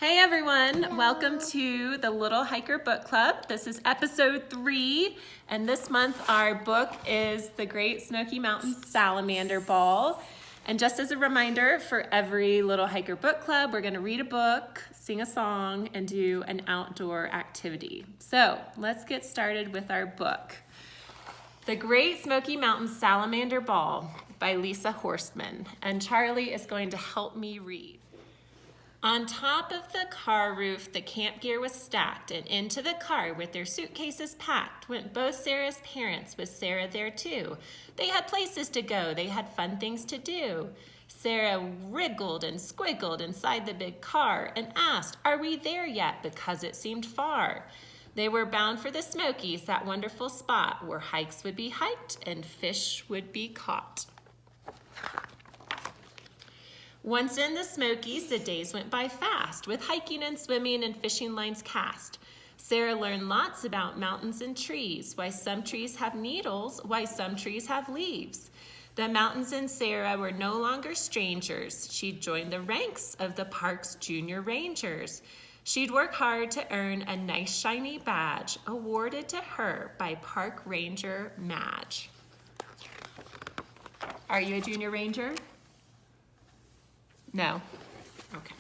Hey everyone, hello. Welcome to the Little Hiker Book Club. This is episode 3, and this month our book is The Great Smoky Mountain Salamander Ball. And just as a reminder, for every Little Hiker Book Club, we're going to read a book, sing a song, and do an outdoor activity. So let's get started with our book. The Great Smoky Mountain Salamander Ball by Lisa Horstman, and Charlie is going to help me read. On top of the car roof, the camp gear was stacked, and into the car with their suitcases packed went both Sarah's parents, with Sarah there too. They had places to go, they had fun things to do. Sarah wriggled and squiggled inside the big car and asked, "Are we there yet?" because it seemed far. They were bound for the Smokies, that wonderful spot where hikes would be hiked and fish would be caught. Once in the Smokies, the days went by fast, with hiking and swimming and fishing lines cast. Sarah learned lots about mountains and trees, why some trees have needles, why some trees have leaves. The mountains and Sarah were no longer strangers. She'd joined the ranks of the park's junior rangers. She'd work hard to earn a nice shiny badge awarded to her by Park Ranger Madge. Are you a junior ranger? No? Okay.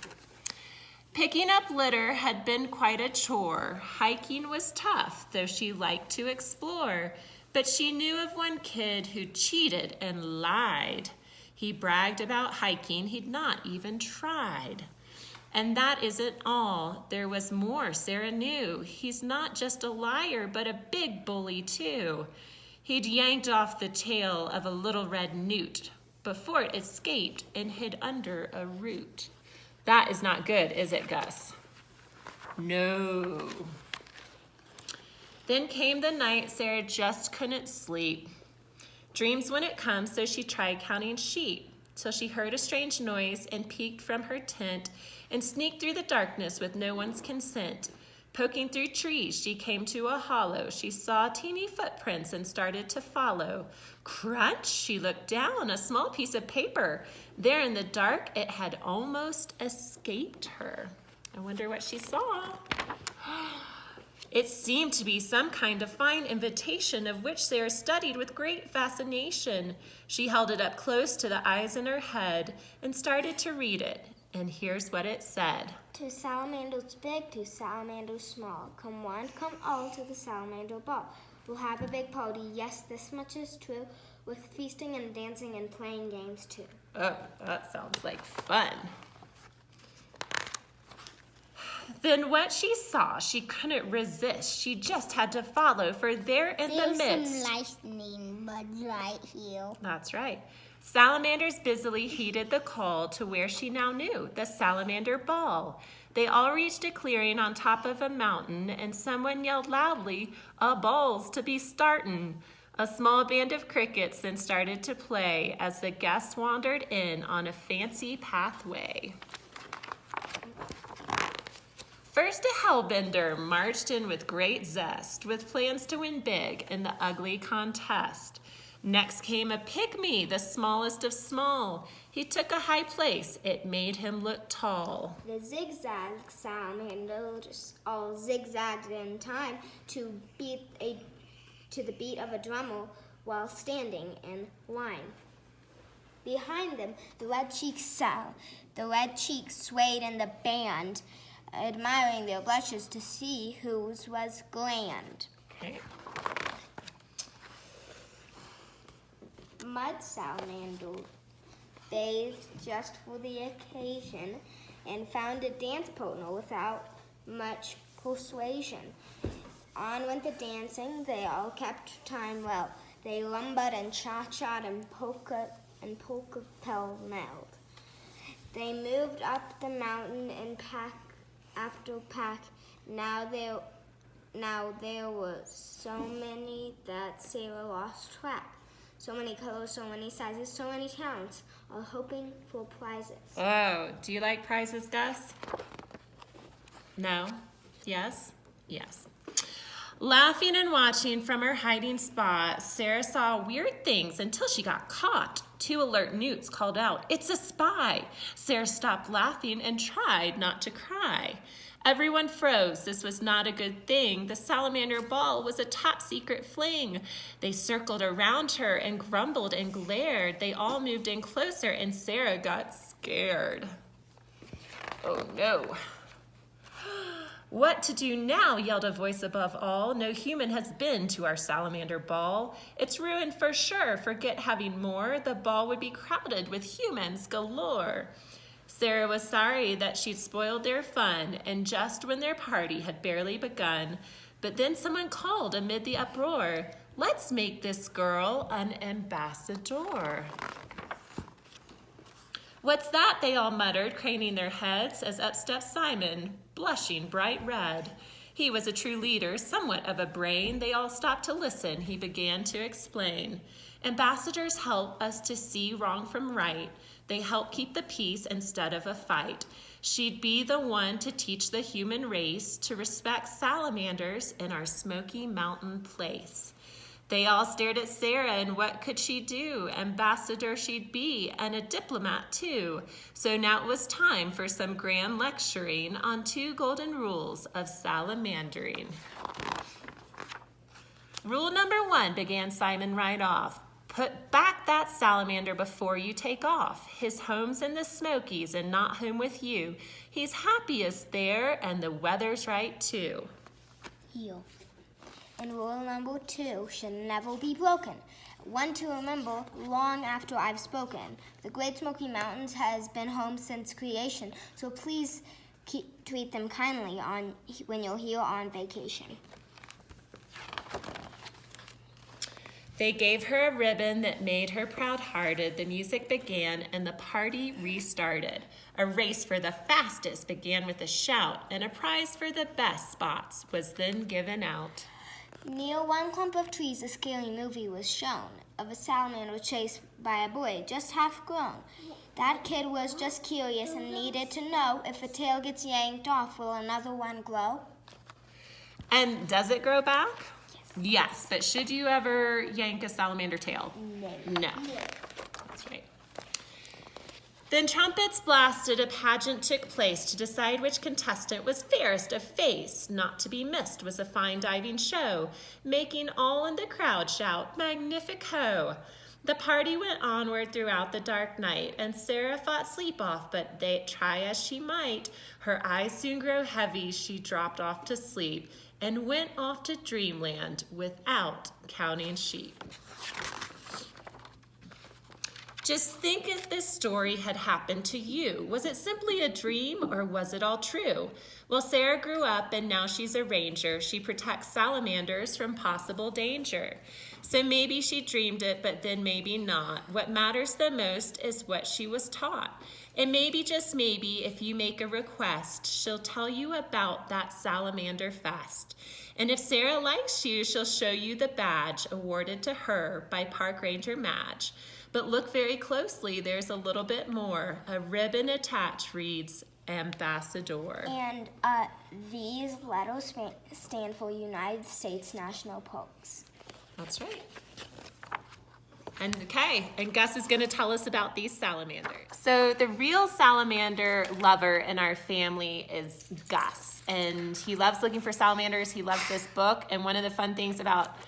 Picking up litter had been quite a chore. Hiking was tough, though she liked to explore. But she knew of one kid who cheated and lied. He bragged about hiking he'd not even tried. And that isn't all. There was more Sarah knew. He's not just a liar, but a big bully too. He'd yanked off the tail of a little red newt before it escaped and hid under a root. That is not good, is it, Gus? No. Then came the night Sarah just couldn't sleep. Dreams wouldn't come, so she tried counting sheep, till she heard a strange noise and peeked from her tent and sneaked through the darkness with no one's consent. Poking through trees, she came to a hollow. She saw teeny footprints and started to follow. Crunch, she looked down, a small piece of paper. There in the dark, it had almost escaped her. I wonder what she saw. It seemed to be some kind of fine invitation of which Sarah studied with great fascination. She held it up close to the eyes in her head and started to read it. And here's what it said. To salamanders big, to salamanders small. Come one, come all to the salamander ball. We'll have a big party, yes, this much is true, with feasting and dancing and playing games too. Oh, that sounds like fun. Then what she saw, she couldn't resist. She just had to follow, for there in the midst. There's some lightning bugs right here. That's right. Salamanders busily heeded the call to where she now knew, the salamander ball. They all reached a clearing on top of a mountain, and someone yelled loudly, "A ball's to be startin'." A small band of crickets then started to play as the guests wandered in on a fancy pathway. First a hellbender marched in with great zest, with plans to win big in the ugly contest. Next came a pygmy, the smallest of small. He took a high place, it made him look tall. The zigzag salamanders all zigzagged in time to the beat of a drummer while standing in line. Behind them, the red cheeks swayed in the band, admiring their blushes to see whose was grand. Okay. Mud salamander bathed just for the occasion and found a dance partner without much persuasion. On went the dancing, they all kept time well. They lumbered and cha-cha'd and polka pell-melled. They moved up the mountain in pack after pack. Now there were so many that Sarah lost track. So many colors, so many sizes, so many talents, all hoping for prizes. Oh, do you like prizes, Gus? No? Yes? Yes. Laughing and watching from her hiding spot, Sarah saw weird things until she got caught. 2 alert newts called out, "It's a spy!" Sarah stopped laughing and tried not to cry. Everyone froze. This was not a good thing. The salamander ball was a top-secret fling. They circled around her and grumbled and glared. They all moved in closer, and Sarah got scared. Oh, no. "What to do now?" yelled a voice above all. "No human has been to our salamander ball. It's ruined for sure. Forget having more. The ball would be crowded with humans galore." Sarah was sorry that she'd spoiled their fun, and just when their party had barely begun. But then someone called amid the uproar, "Let's make this girl an ambassador." "What's that?" they all muttered, craning their heads, as up stepped Simon, blushing bright red. He was a true leader, somewhat of a brain. They all stopped to listen. He began to explain. "Ambassadors help us to see wrong from right. They help keep the peace instead of a fight. She'd be the one to teach the human race to respect salamanders in our Smoky Mountain place." They all stared at Sarah, and what could she do? Ambassador she'd be, and a diplomat too. So now it was time for some grand lecturing on 2 golden rules of salamandering. "Rule number 1, began Simon right off. "Put back that salamander before you take off. His home's in the Smokies and not home with you. He's happiest there, and the weather's right too." Heel. And rule number 2 should never be broken. One to remember long after I've spoken. The Great Smoky Mountains has been home since creation, so please treat them kindly when you're here on vacation. They gave her a ribbon that made her proud-hearted. The music began and the party restarted. A race for the fastest began with a shout, and a prize for the best spots was then given out. Near one clump of trees, a scary movie was shown of a salamander chased by a boy just half grown. That kid was just curious and needed to know if a tail gets yanked off, will another one grow? And does it grow back? Yes, but should you ever yank a salamander tail? No. That's right. Then trumpets blasted, a pageant took place to decide which contestant was fairest of face. Not to be missed was a fine diving show, making all in the crowd shout, "Magnifico!" The party went onward throughout the dark night, and Sarah fought sleep off, but try as she might, her eyes soon grow heavy. She dropped off to sleep and went off to dreamland without counting sheep. Just think if this story had happened to you. Was it simply a dream, or was it all true? Well, Sarah grew up and now she's a ranger. She protects salamanders from possible danger. So maybe she dreamed it, but then maybe not. What matters the most is what she was taught. And maybe, just maybe, if you make a request, she'll tell you about that salamander fest. And if Sarah likes you, she'll show you the badge awarded to her by Park Ranger Madge. But look very closely, there's a little bit more. A ribbon attached reads Ambassador. And these letters stand for United States National Parks. That's right. And Gus is going to tell us about these salamanders. So the real salamander lover in our family is Gus. And he loves looking for salamanders. He loves this book. And one of the fun things about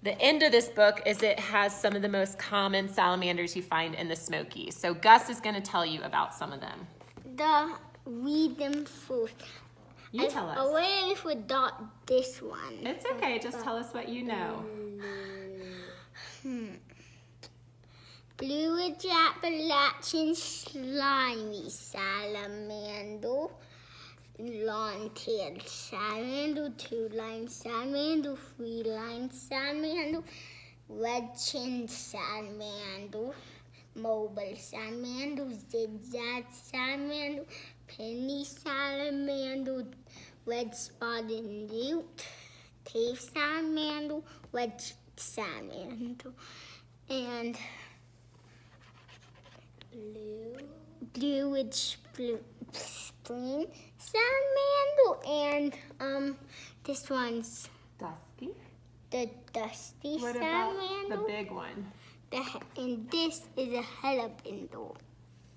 the end of this book is it has some of the most common salamanders you find in the Smokies. So Gus is going to tell you about some of them. Read them first. You tell us. I already forgot this one. It's okay. Just tell us what you know. Blue Appalachian slimy salamander. Long-tailed salamander, 2-line salamander, 3-line salamander, red-chinned salamander, mobile salamander, zigzag salamander, penny salamander, red-spotted newt, cave salamander, red salamander, and bluish spring salamander, and this one's Dusky. the dusty What salamander. about the big one? And this is a jalapeno.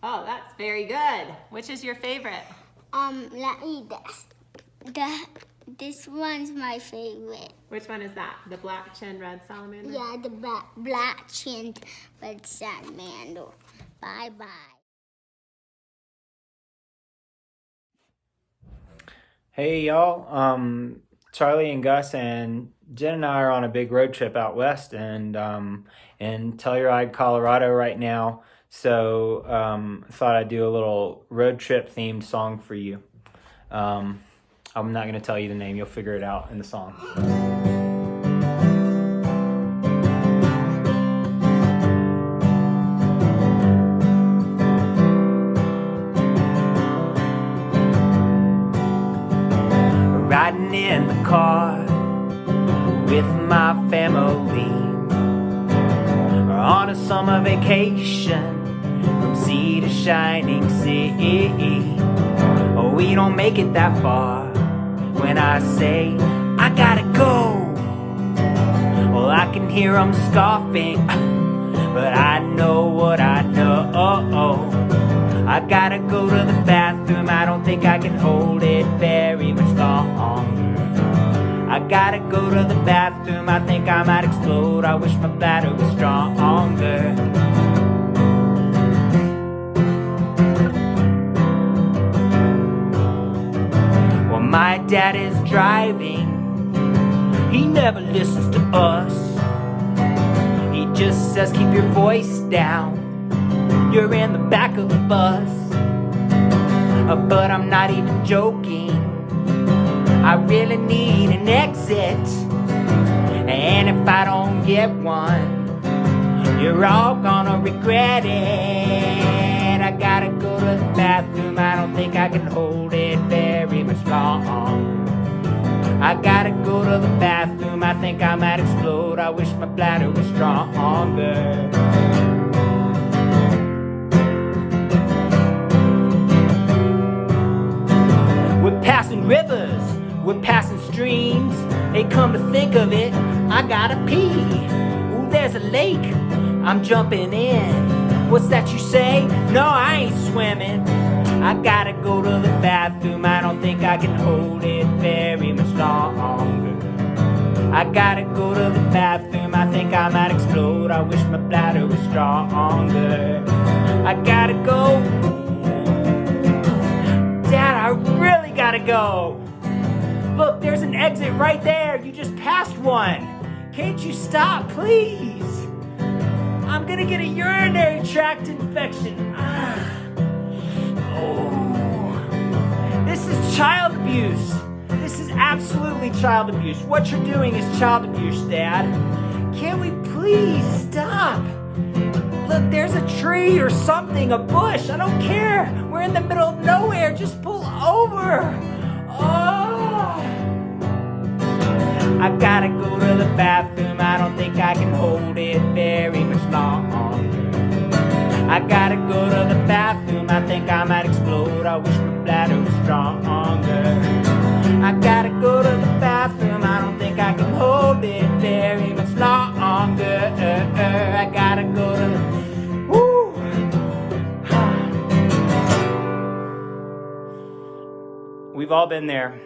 Oh, that's very good. Which is your favorite? Let me guess. This one's my favorite. Which one is that? The black-chinned red salamander? Yeah, the black-chinned red salamander. Bye-bye. Hey y'all, Charlie and Gus and Jen and I are on a big road trip out west and in Telluride, Colorado right now. So thought I'd do a little road trip themed song for you. I'm not gonna tell you the name, you'll figure it out in the song. Riding in the car with my family on a summer vacation from sea to shining sea. Oh, we don't make it that far when I say I gotta go. Well, I can hear them scoffing, but I know what I know. I gotta go to the bathroom, I don't think I can hold it very much longer. I gotta go to the bathroom, I think I might explode. I wish my bladder was stronger. Well, my dad is driving, he never listens to us. He just says keep your voice down, you're in the back of the bus. But I'm not even joking, I really need an exit. And if I don't get one, you're all gonna regret it. I gotta go to the bathroom, I don't think I can hold it very much longer. I gotta go to the bathroom, I think I might explode. I wish my bladder was stronger. We're passing rivers, we're passing streams. Hey, come to think of it, I gotta pee. Ooh, there's a lake, I'm jumping in. What's that you say? No, I ain't swimming. I gotta go to the bathroom, I don't think I can hold it very much longer. I gotta go to the bathroom, I think I might explode. I wish my bladder was stronger. I gotta go. Dad, I really gotta go. Look, there's an exit right there. You just passed one. Can't you stop, please? I'm gonna get a urinary tract infection. Oh. This is child abuse. This is absolutely child abuse. What you're doing is child abuse, Dad. Can't we please stop? Look, there's a tree or something, a bush. I don't care. We're in the middle of nowhere. Just pull over. Oh. I gotta go to the bathroom. I don't think I can hold it very much longer. I gotta go to the bathroom. I think I might explode. I wish my bladder was stronger. I gotta go to the bathroom. I don't think I can hold it very much longer. I gotta go to the... Woo! We've all been there.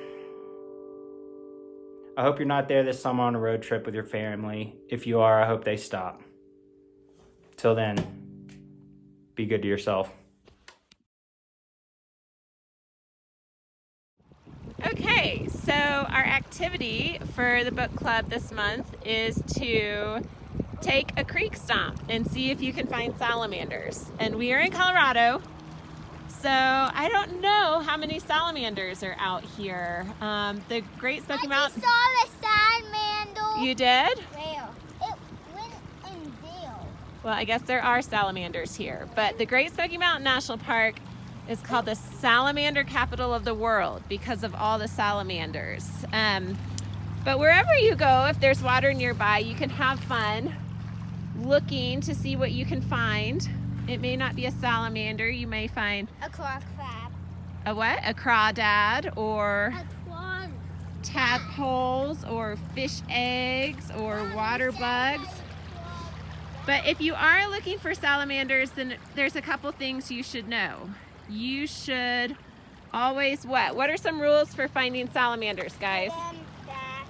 I hope you're not there this summer on a road trip with your family. If you are, I hope they stop. Till then, be good to yourself. Okay, so our activity for the book club this month is to take a creek stomp and see if you can find salamanders. And we are in Colorado, so I don't know how many salamanders are out here. The Great Smoky Mountains. I just saw the salamander. You did? Where? It went in there. Well, I guess there are salamanders here, but the Great Smoky Mountain National Park is called the salamander capital of the world because of all the salamanders. But wherever you go, if there's water nearby, you can have fun looking to see what you can find. It may not be a salamander. You may find A claw crab. a what? A crawdad or A claw. tadpoles or fish eggs or water bugs. But if you are looking for salamanders, then there's a couple things you should know. You should always what? What are some rules for finding salamanders, guys? Put 'em back.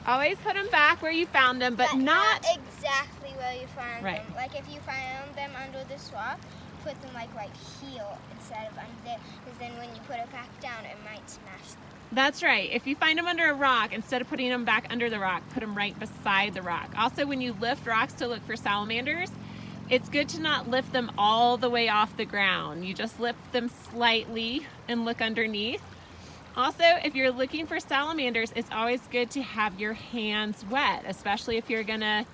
Always put them back where you found them, but not exactly where you found Right. them. Like if you found them under this rock, put them like right here instead of under there, because then when you put it back down, it might smash them. That's right. If you find them under a rock, instead of putting them back under the rock, put them right beside the rock. Also, when you lift rocks to look for salamanders, it's good to not lift them all the way off the ground. You just lift them slightly and look underneath. Also, if you're looking for salamanders, it's always good to have your hands wet, especially if you're gonna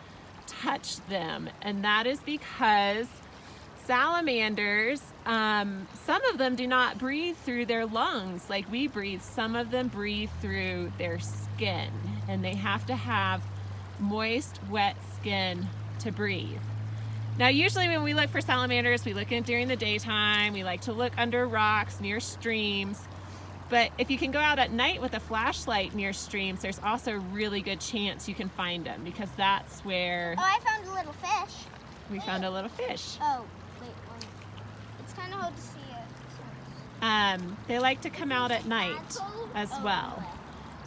touch them. And that is because salamanders, some of them do not breathe through their lungs like we breathe. Some of them breathe through their skin, and they have to have moist, wet skin to breathe. Now, usually when we look for salamanders, we look in during the daytime. We like to look under rocks near streams. But if you can go out at night with a flashlight near streams, there's also a really good chance you can find them, because that's where Oh, I found a little fish. we found a little fish. Oh, wait, it's kind of hard to see it. They like to come out at night as well.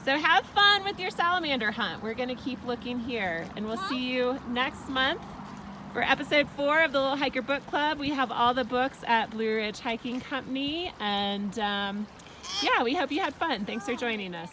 So have fun with your salamander hunt. We're gonna keep looking here, and we'll see you next month for episode 4 of the Little Hiker Book Club. We have all the books at Blue Ridge Hiking Company, and yeah, we hope you had fun. Thanks for joining us.